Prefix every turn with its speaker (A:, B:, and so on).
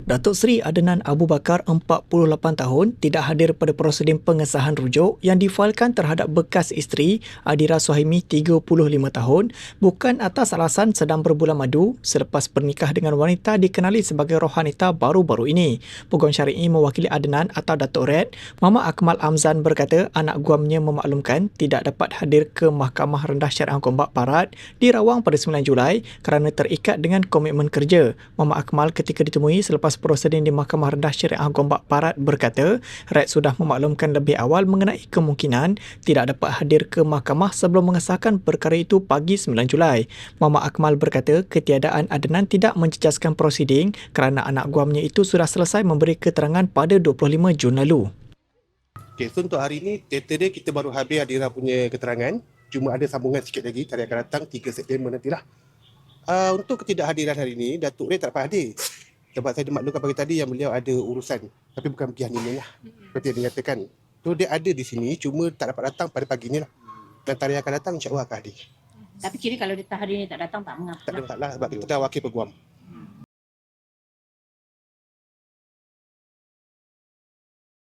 A: Datuk Seri Adnan Abu Bakar, 48 tahun, tidak hadir pada prosedur pengesahan rujuk yang difailkan terhadap bekas isteri Adira Suhaimi, 35 tahun, bukan atas alasan sedang berbulan madu selepas bernikah dengan wanita dikenali sebagai rohanita baru-baru ini. Peguam syar'i mewakili Adnan atau Datuk Red, Muhammad Akmal Amzan berkata anak guamnya memaklumkan tidak dapat hadir ke Mahkamah Rendah Syariah Gombak Barat di Rawang pada 9 Julai kerana terikat dengan komitmen kerja. Muhammad Akmal ketika ditemui selepas prosedur di Mahkamah Rendah Syariah Gombak Barat berkata, Red sudah memaklumkan lebih awal mengenai kemungkinan tidak dapat hadir ke mahkamah sebelum mengesahkan perkara itu pagi 9 Julai. Muhammad Akmal berkata, ketiadaan Adnan tidak menjejaskan prosiding kerana anak guamnya itu sudah selesai memberi keterangan pada 25 Jun lalu.
B: Okay, so untuk hari ini, yesterday kita baru habis Adira punya keterangan. Cuma ada sambungan sikit lagi, hari akan datang 3 September nantilah. Untuk ketidakhadiran hari ini, Datuk Ray tak dapat hadir. Sebab saya dimaklumkan pagi tadi yang beliau ada urusan. Tapi bukan pergi honeymoon lah. Seperti yang dinyatakan. So dia ada di sini, cuma tak dapat datang pada pagi ni lah. Dan tarikh yang akan datang, insyaAllah akan hadir.
C: Tapi kira kalau dia tak hadir ni tak datang tak mengapa.
B: Tak ada masalah sebab kita dah wakil peguam.